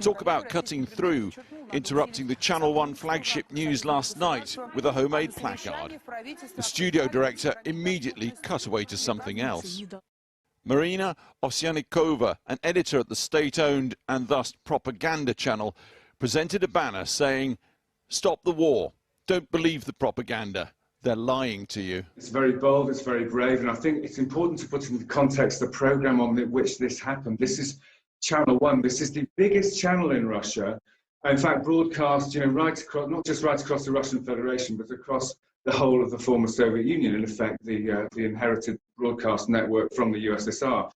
Talk about cutting through, interrupting the Channel 1 flagship news last night with a homemade placard. The studio director immediately cut away to something else. Marina Ovsyannikova, an editor at the state-owned and thus propaganda channel, presented a banner saying, "Stop the war. Don't believe the propaganda. They're lying to you." It's very bold, it's very brave, and I think it's important to put into context the program on which this happened. This is Channel 1. This is the biggest channel in Russia. In fact, broadcast, right across, not just right across the Russian Federation, but across the whole of the former Soviet Union, in effect, the inherited broadcast network from the USSR.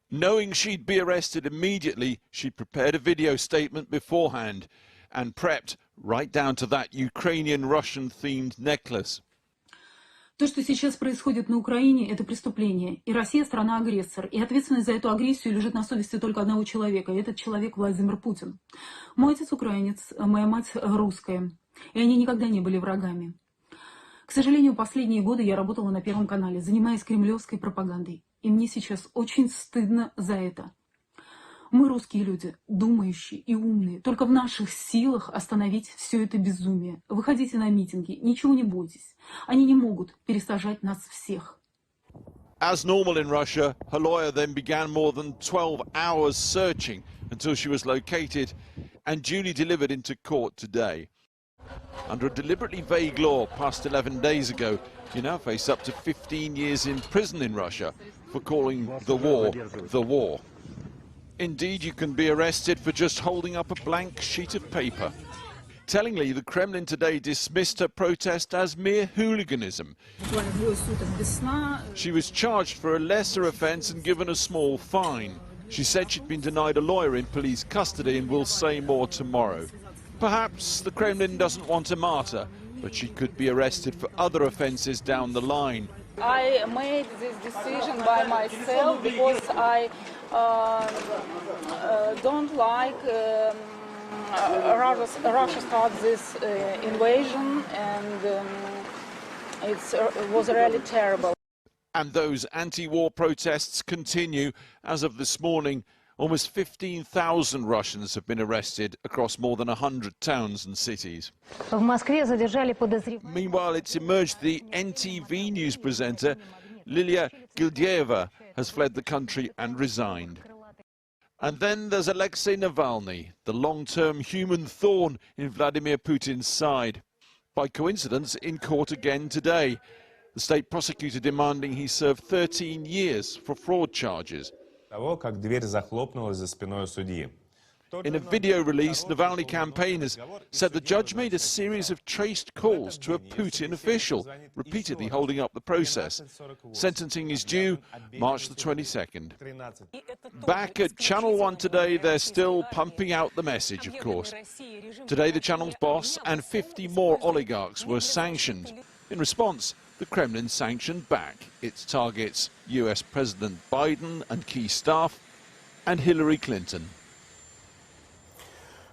Knowing she'd be arrested immediately, she prepared a video statement beforehand and prepped right down to that Ukrainian-Russian-themed necklace. То, что сейчас происходит на Украине, это преступление. И Россия страна-агрессор. И ответственность за эту агрессию лежит на совести только одного человека. И этот человек Владимир Путин. Мой отец украинец, моя мать русская. И они никогда не были врагами. К сожалению, последние годы я работала на Первом канале, занимаясь кремлевской пропагандой. И мне сейчас очень стыдно за это. Мы, русские люди, думающие и умные. Только в наших силах остановить все это безумие. Выходите на митинги, ничего не бойтесь. Они не могут пересажать нас всех. As normal in Russia, her lawyer then began more than 12 hours searching until she was located and duly delivered into court today. Under a deliberately vague law passed 11 days ago, you now face up to 15 years in prison in Russia for calling the war the war. Indeed, you can be arrested for just holding up a blank sheet of paper. Tellingly, the Kremlin today dismissed her protest as mere hooliganism. She was charged for a lesser offence and given a small fine. She said she'd been denied a lawyer in police custody and will say more tomorrow. Perhaps the Kremlin doesn't want a martyr, but she could be arrested for other offences down the line. I made this decision by myself because I don't like Russia started this invasion, and it was really terrible. And those anti-war protests continue. As of this morning, almost 15,000 Russians have been arrested across more than 100 towns and cities. Meanwhile, it's emerged the NTV news presenter Lilia Gildyeva has fled the country and resigned. And then there's Alexei Navalny, the long-term human thorn in Vladimir Putin's side. By coincidence, in court again today. The state prosecutor demanding he serve 13 years for fraud charges. In a video release, Navalny campaigners said the judge made a series of traced calls to a Putin official, repeatedly holding up the process. Sentencing is due March the 22nd. Back at Channel 1 today, they're still pumping out the message, of course. Today, the channel's boss and 50 more oligarchs were sanctioned. In response, the Kremlin sanctioned back its targets US President Biden and key staff, and Hillary Clinton.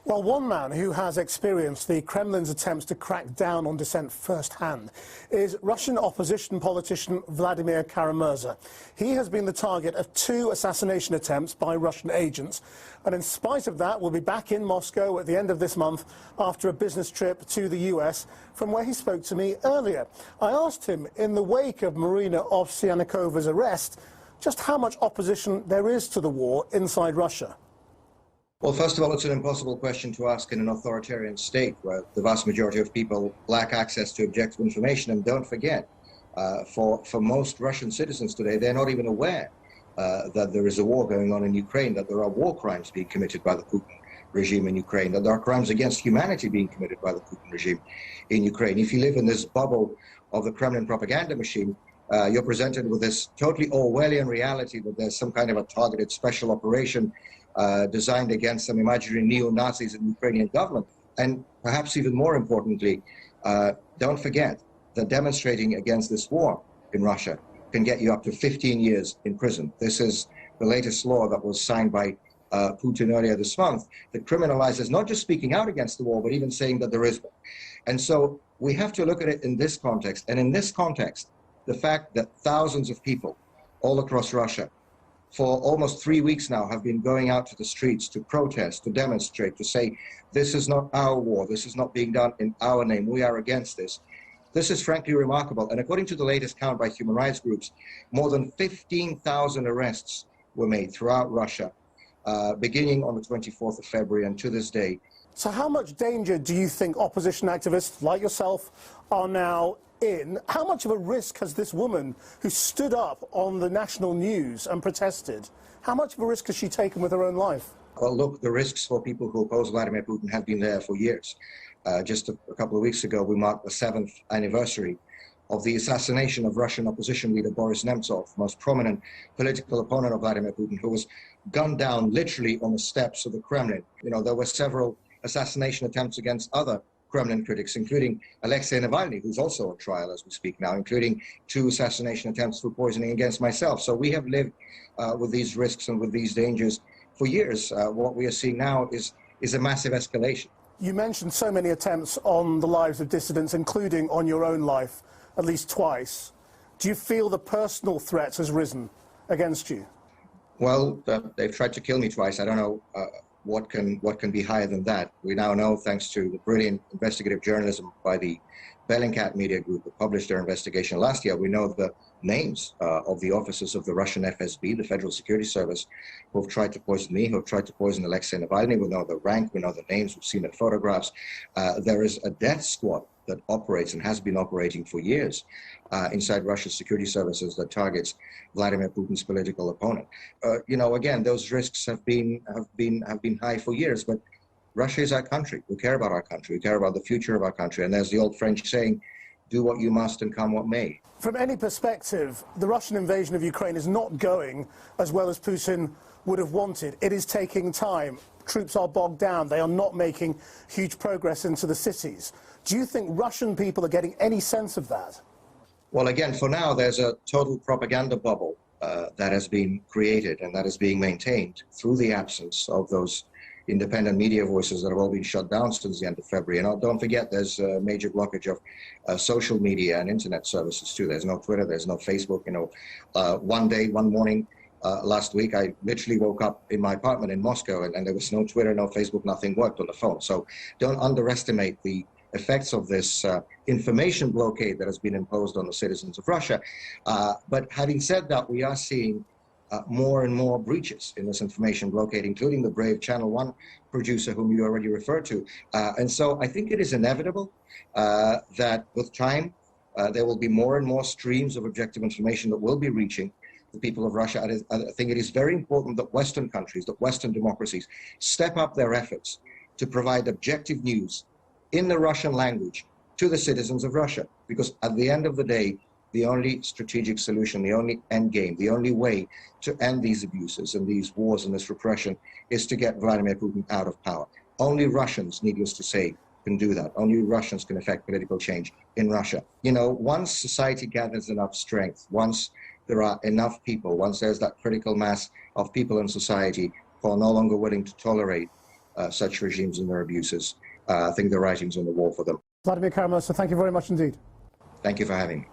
Well, one man who has experienced the Kremlin's attempts to crack down on dissent firsthand is Russian opposition politician Vladimir Kara-Murza. He has been the target of 2 assassination attempts by Russian agents, and in spite of that will be back in Moscow at the end of this month after a business trip to the US, from where he spoke to me earlier. I asked him, in the wake of Marina Ovsyanikova's arrest, just how much opposition there is to the war inside Russia. Well, first of all, it's an impossible question to ask in an authoritarian state where the vast majority of people lack access to objective information. And don't forget, for most Russian citizens today, they're not even aware that there is a war going on in Ukraine, that there are war crimes being committed by the Putin regime in Ukraine, that there are crimes against humanity being committed by the Putin regime in Ukraine. If you live in this bubble of the Kremlin propaganda machine, you're presented with this totally Orwellian reality that there's some kind of a targeted special operation designed against some imaginary neo-Nazis in the Ukrainian government. And perhaps even more importantly, don't forget that demonstrating against this war in Russia can get you up to 15 years in prison. This is the latest law that was signed by Putin earlier this month that criminalizes not just speaking out against the war, but even saying that there is one. And so we have to look at it in this context. And in this context, the fact that thousands of people all across Russia for almost 3 weeks now, have been going out to the streets to protest, to demonstrate, to say, this is not our war, this is not being done in our name, we are against this. This is frankly remarkable. And according to the latest count by human rights groups, more than 15,000 arrests were made throughout Russia, beginning on the 24th of February and to this day. So how much danger do you think opposition activists like yourself are now in? How much of a risk has this woman who stood up on the national news and protested, how much of a risk has she taken with her own life? Well, look, the risks for people who oppose Vladimir Putin have been there for years. Just a couple of weeks ago, we marked the 7th anniversary of the assassination of Russian opposition leader Boris Nemtsov, the most prominent political opponent of Vladimir Putin, who was gunned down literally on the steps of the Kremlin. You know, there were several assassination attempts against other Kremlin critics, including Alexei Navalny, who's also on trial as we speak now, including 2 assassination attempts through poisoning against myself. So we have lived with these risks and with these dangers for years. What we are seeing now is a massive escalation. You mentioned so many attempts on the lives of dissidents, including on your own life, at least twice. Do you feel the personal threat has risen against you? Well, they've tried to kill me twice. I don't know what can be higher than that. We now know, thanks to the brilliant investigative journalism by the Bellingcat Media Group that published their investigation last year, we know the names of the officers of the Russian FSB, the Federal Security Service, who have tried to poison me, who have tried to poison Alexei Navalny. We know the rank, we know the names, we've seen the photographs. There is a death squad that operates and has been operating for years inside Russia's security services that targets Vladimir Putin's political opponent. You know, again, those risks have been high for years, but Russia is our country. We care about our country. We care about the future of our country. And there's the old French saying, do what you must and come what may. From any perspective, the Russian invasion of Ukraine is not going as well as Putin would have wanted. It is taking time. Troops are bogged down. They are not making huge progress into the cities. Do you think Russian people are getting any sense of that? Well, again, for now, there's a total propaganda bubble that has been created and that is being maintained through the absence of those independent media voices that have all been shut down since the end of February. And don't forget, there's a major blockage of social media and internet services too. There's no Twitter, there's no Facebook. You know, one morning last week, I literally woke up in my apartment in Moscow and there was no Twitter, no Facebook, nothing worked on the phone. So don't underestimate the effects of this information blockade that has been imposed on the citizens of Russia. But having said that, we are seeing more and more breaches in this information blockade, including the brave Channel 1 producer whom you already referred to. And so I think it is inevitable that with time, there will be more and more streams of objective information that will be reaching the people of Russia. I think it is very important that Western countries, that Western democracies step up their efforts to provide objective news in the Russian language to the citizens of Russia. Because at the end of the day, the only strategic solution, the only end game, the only way to end these abuses and these wars and this repression is to get Vladimir Putin out of power. Only Russians, needless to say, can do that. Only Russians can affect political change in Russia. You know, once society gathers enough strength, once there are enough people, once there's that critical mass of people in society who are no longer willing to tolerate such regimes and their abuses, I think the writing's on the wall for them. Vladimir Kara-Murza, thank you very much indeed. Thank you for having me.